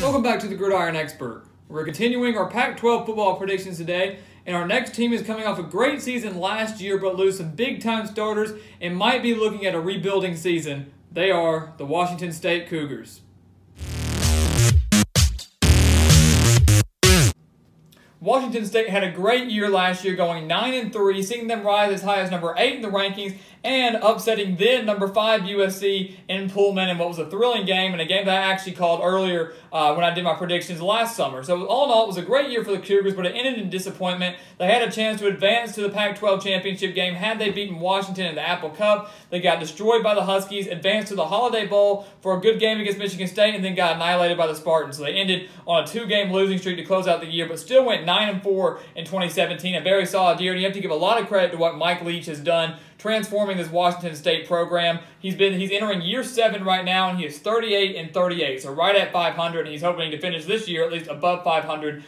Welcome back to the Gridiron Expert. We're continuing our Pac-12 football predictions today, and our next team is coming off a great season last year but lose some big-time starters and might be looking at a rebuilding season. They are the Washington State Cougars. Washington State had a great year last year, going 9-3, seeing them rise as high as number 8 in the rankings and upsetting then number 5 USC in Pullman in what was a thrilling game, and a game that I actually called earlier when I did my predictions last summer. So all in all, it was a great year for the Cougars, but it ended in disappointment. They had a chance to advance to the Pac-12 championship game had they beaten Washington in the Apple Cup. They got destroyed by the Huskies, advanced to the Holiday Bowl for a good game against Michigan State, and then got annihilated by the Spartans. So they ended on a 2-game losing streak to close out the year, but still went 9-4 in 2017, a very solid year, and you have to give a lot of credit to what Mike Leach has done transforming this Washington State program. He's entering year 7 right now, and he is 38-38, so right at 500, and he's hoping to finish this year at least above 500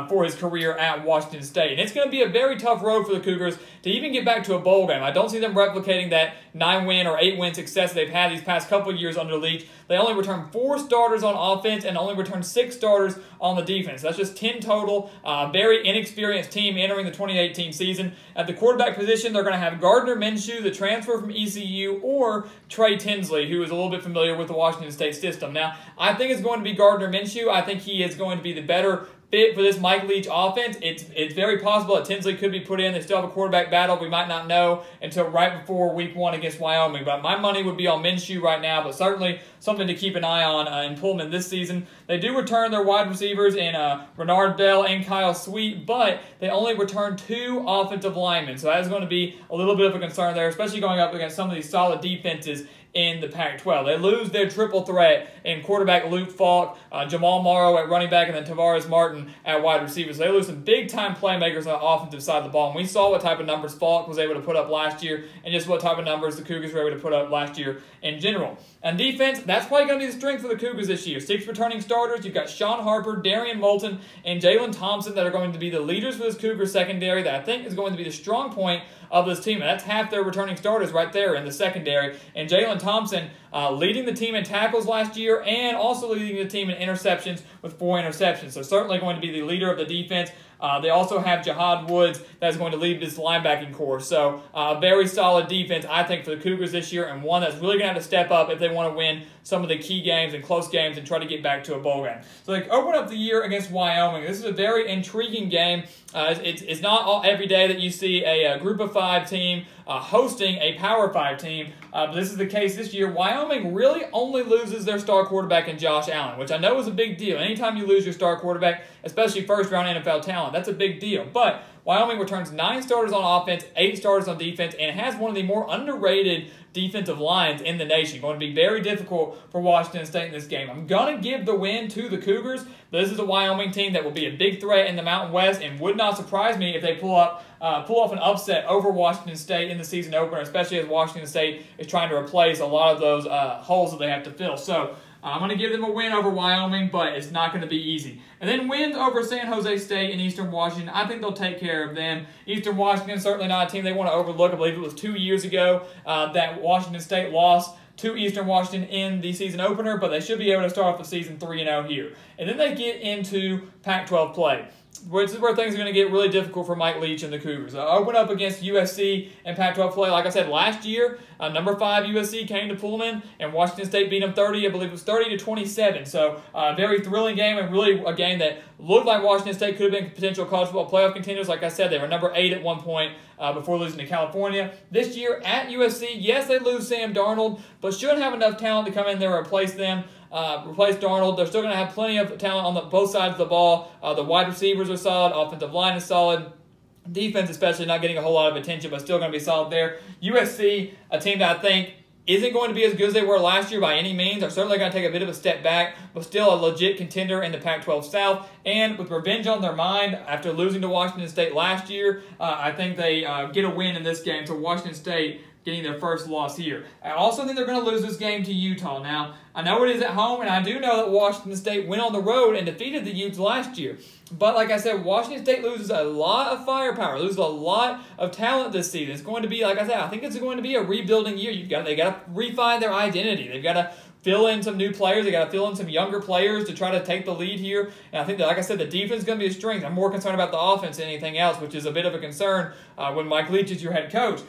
for his career at Washington State. And it's going to be a very tough road for the Cougars to even get back to a bowl game. I don't see them replicating that 9-win or 8-win success they've had these past couple of years under Leach. They only returned 4 starters on offense and only returned 6 starters on the defense. That's just 10 total. Very inexperienced team entering the 2018 season. At the quarterback position, they're going to have Gardner Minshew, the transfer from ECU, or Trey Tinsley, who is a little bit familiar with the Washington State system. Now, I think it's going to be Gardner Minshew. I think he is going to be the better fit for this Mike Leach offense. It's very possible that Tinsley could be put in. They still have a quarterback battle. We might not know until right before week 1 against Wyoming. But my money would be on Minshew right now, but certainly something to keep an eye on in Pullman this season. They do return their wide receivers in Renard Bell and Kyle Sweet, but they only return 2 offensive linemen. So that is going to be a little bit of a concern there, especially going up against some of these solid defenses in the Pac-12. They lose their triple threat in quarterback Luke Falk, Jamal Morrow at running back, and then Tavares Martin at wide receiver. So they lose some big-time playmakers on the offensive side of the ball. And we saw what type of numbers Falk was able to put up last year and just what type of numbers the Cougars were able to put up last year in general. And defense, that's probably going to be the strength for the Cougars this year. 6 returning starters. You've got Sean Harper, Darian Moulton, and Jalen Thompson that are going to be the leaders for this Cougars secondary that I think is going to be the strong point of this team. And that's half their returning starters right there in the secondary. And Jalen Thompson leading the team in tackles last year and also leading the team in interceptions with 4 interceptions. So certainly going to be the leader of the defense. They also have Jahad Woods that is going to lead this linebacking corps. So a very solid defense, I think, for the Cougars this year, and one that's really going to have to step up if they want to win some of the key games and close games and try to get back to a bowl game. So they open up the year against Wyoming. This is a very intriguing game. It's not every day that you see a Group of 5 team hosting a Power 5 team. But this is the case this year. Wyoming really only loses their star quarterback in Josh Allen, which I know is a big deal. Anytime you lose your star quarterback, especially first-round NFL talent, that's a big deal. But Wyoming returns 9 starters on offense, 8 starters on defense, and has one of the more underrated defensive lines in the nation. Going to be very difficult for Washington State in this game. I'm going to give the win to the Cougars. This is a Wyoming team that will be a big threat in the Mountain West, and would not surprise me if they pull off an upset over Washington State in the season opener, especially as Washington State is trying to replace a lot of those holes that they have to fill. So I'm going to give them a win over Wyoming, but it's not going to be easy. And then wins over San Jose State and Eastern Washington. I think they'll take care of them. Eastern Washington, certainly not a team they want to overlook. I believe it was 2 years ago that Washington State lost to Eastern Washington in the season opener, but they should be able to start off the season 3-0 here. And then they get into Pac-12 play. This is where things are going to get really difficult for Mike Leach and the Cougars. Open up against USC in Pac-12 play. Like I said, last year, number 5 USC came to Pullman, and Washington State beat them 30. I believe it was 30-27. So a very thrilling game, and really a game that looked like Washington State could have been potential college football playoff contenders. Like I said, they were number 8 at one point before losing to California. This year at USC, yes, they lose Sam Darnold, but should have enough talent to come in there and replace them. Replace Darnold. They're still going to have plenty of talent on both sides of the ball. The wide receivers are solid. Offensive line is solid. Defense especially not getting a whole lot of attention, but still going to be solid there. USC, a team that I think isn't going to be as good as they were last year by any means. They're certainly going to take a bit of a step back, but still a legit contender in the Pac-12 South. And with revenge on their mind after losing to Washington State last year, I think they get a win in this game. So Washington State getting their first loss here. I also think they're going to lose this game to Utah. Now, I know it is at home, and I do know that Washington State went on the road and defeated the Utes last year. But like I said, Washington State loses a lot of firepower, loses a lot of talent this season. It's going to be, like I said, I think it's going to be a rebuilding year. They got to refine their identity. They've got to fill in some new players. They got to fill in some younger players to try to take the lead here. And I think that, like I said, the defense is going to be a strength. I'm more concerned about the offense than anything else, which is a bit of a concern when Mike Leach is your head coach.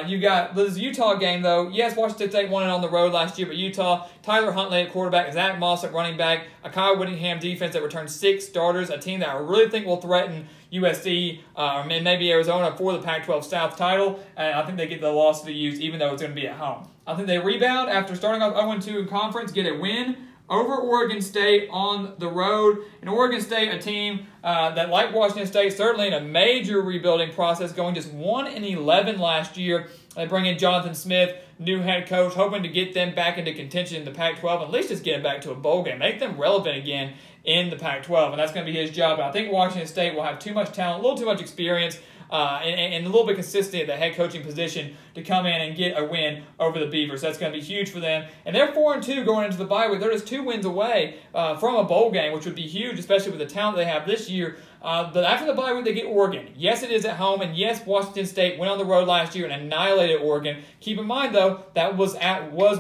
You got this Utah game, though. Yes, Washington State won it on the road last year, but Utah, Tyler Huntley at quarterback, Zach Moss at running back, a Kyle Whittingham defense that returned 6 starters, a team that I really think will threaten USC and maybe Arizona for the Pac-12 South title. And I think they get the loss to the Utes, even though it's going to be at home. I think they rebound after starting off 0-2 in conference, get a win over Oregon State on the road. And Oregon State, a team that, like Washington State, certainly in a major rebuilding process, going just 1-11 last year. They bring in Jonathan Smith, new head coach, hoping to get them back into contention in the Pac-12, at least just get them back to a bowl game, make them relevant again in the Pac-12, and that's going to be his job. But I think Washington State will have too much talent, a little too much experience, and a little bit consistent at the head coaching position to come in and get a win over the Beavers. So that's going to be huge for them. And they're 4-2 going into the bye week. They're just 2 wins away from a bowl game, which would be huge, especially with the talent they have this year. But after the bye week, they get Oregon. Yes, it is at home, and yes, Washington State went on the road last year and annihilated Oregon. Keep in mind, though, that was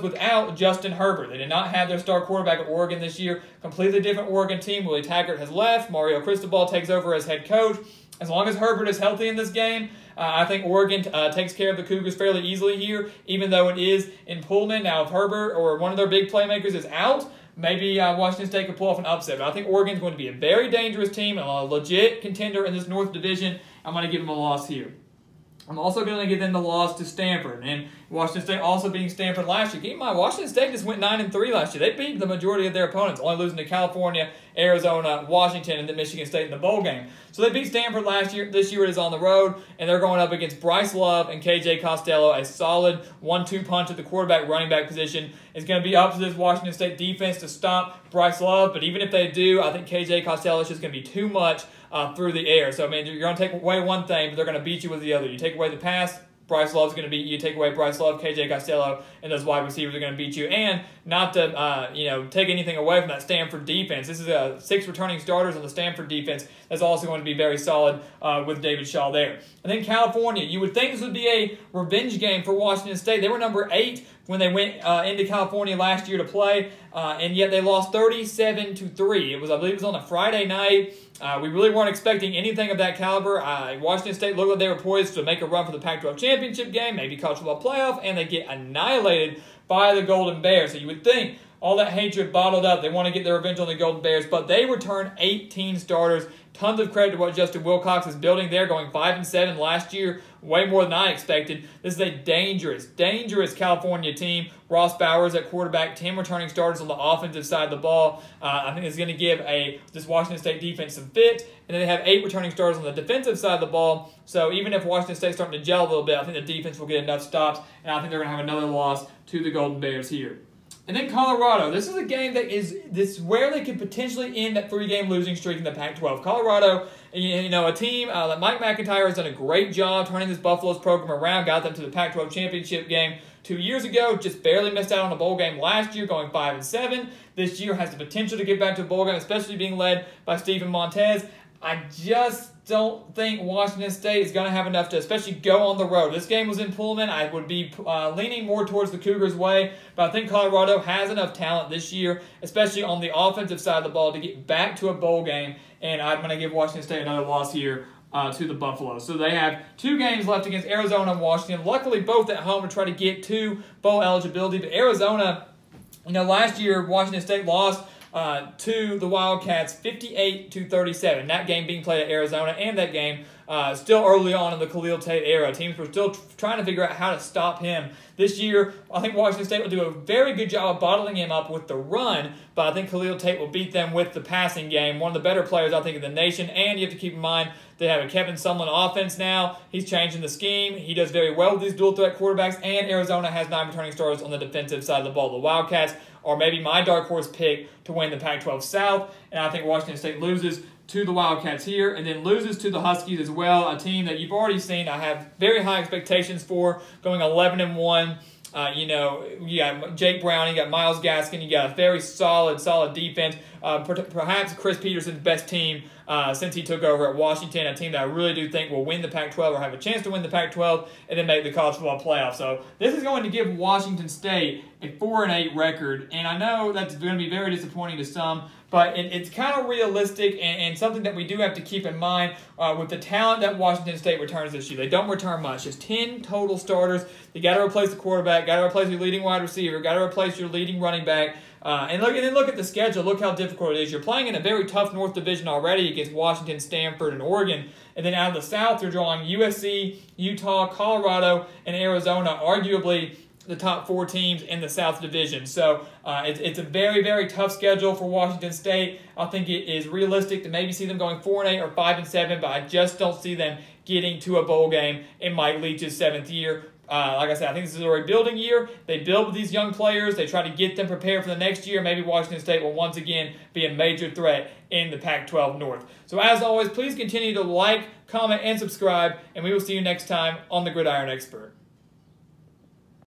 without Justin Herbert. They did not have their star quarterback at Oregon this year. Completely different Oregon team. Willie Taggart has left. Mario Cristobal takes over as head coach. As long as Herbert is healthy in this game, I think Oregon takes care of the Cougars fairly easily here, even though it is in Pullman. Now, if Herbert or one of their big playmakers is out, maybe Washington State could pull off an upset. But I think Oregon's going to be a very dangerous team and a legit contender in this North Division. I'm going to give them a loss here. I'm also going to give them the loss to Stanford. And Washington State also beating Stanford last year. Keep in mind, Washington State just went 9-3 last year. They beat the majority of their opponents, only losing to California, Arizona, Washington, and then Michigan State in the bowl game. So they beat Stanford last year. This year it is on the road, and they're going up against Bryce Love and KJ Costello, a solid 1-2 punch at the quarterback running back position. It's going to be up to this Washington State defense to stop Bryce Love, but even if they do, I think KJ Costello is just going to be too much through the air. So, I mean, you're going to take away one thing, but they're going to beat you with the other. You take away the pass, Bryce Love's going to beat you. Take away Bryce Love, KJ Costello, and those wide receivers are going to beat you. And not to take anything away from that Stanford defense. This is 6 returning starters on the Stanford defense. That's also going to be very solid with David Shaw there. And then California. You would think this would be a revenge game for Washington State. They were number 8 when they went into California last year to play, and yet they lost 37-3. I believe it was on a Friday night. We really weren't expecting anything of that caliber. Washington State looked like they were poised to make a run for the Pac-12 championship game, maybe college football playoff, and they get annihilated by the Golden Bears. So you would think all that hatred bottled up, they want to get their revenge on the Golden Bears, but they return 18 starters. Tons of credit to what Justin Wilcox is building there, going 5-7 last year, way more than I expected. This is a dangerous California team. Ross Bowers at quarterback, 10 returning starters on the offensive side of the ball. I think it's going to give this Washington State defense some fit. And then they have 8 returning starters on the defensive side of the ball. So even if Washington State's starting to gel a little bit, I think the defense will get enough stops, and I think they're going to have another loss to the Golden Bears here. And then Colorado. This is a game that is where they could potentially end that 3-game losing streak in the Pac-12. Colorado, a team that Mike McIntyre has done a great job turning this Buffaloes program around, got them to the Pac-12 championship game 2 years ago, just barely missed out on a bowl game last year, going 5-7. This year has the potential to get back to a bowl game, especially being led by Stephen Montez. I just don't think Washington State is going to have enough to especially go on the road. This game was in Pullman. I would be leaning more towards the Cougars' way, but I think Colorado has enough talent this year, especially on the offensive side of the ball, to get back to a bowl game, and I'm going to give Washington State another loss here to the Buffaloes. So they have 2 games left against Arizona and Washington, luckily both at home to try to get to bowl eligibility, but Arizona, last year Washington State lost to the Wildcats 58-37. That game being played at Arizona, and that game still early on in the Khalil Tate era. Teams were still trying to figure out how to stop him. This year, I think Washington State will do a very good job of bottling him up with the run, but I think Khalil Tate will beat them with the passing game. One of the better players, I think, in the nation, and you have to keep in mind they have a Kevin Sumlin offense now. He's changing the scheme. He does very well with these dual-threat quarterbacks, and Arizona has 9 returning starters on the defensive side of the ball. The Wildcats are maybe my dark horse pick to win the Pac-12 South, and I think Washington State loses to the Wildcats here, and then loses to the Huskies as well, a team that you've already seen I have very high expectations for, going 11-1. You got Jake Brown, you got Myles Gaskin, you got a very solid defense. Perhaps Chris Peterson's best team since he took over at Washington, a team that I really do think will win the Pac-12 or have a chance to win the Pac-12 and then make the college football playoff. So this is going to give Washington State a 4-8 record, and I know that's going to be very disappointing to some, but it's kind of realistic and something that we do have to keep in mind with the talent that Washington State returns this year. They don't return much, just 10 total starters. You got to replace the quarterback, got to replace your leading wide receiver, got to replace your leading running back. And then look at the schedule. Look how difficult it is. You're playing in a very tough North Division already against Washington, Stanford, and Oregon. And then out of the South, you're drawing USC, Utah, Colorado, and Arizona, arguably the top 4 teams in the South Division. So it's a very, very tough schedule for Washington State. I think it is realistic to maybe see them going 4-8 or 5-7, but I just don't see them getting to a bowl game in Mike Leach's 7th year. Like I said, I think this is a rebuilding year. They build with these young players. They try to get them prepared for the next year. Maybe Washington State will once again be a major threat in the Pac-12 North. So as always, please continue to like, comment, and subscribe, and we will see you next time on The Gridiron Expert.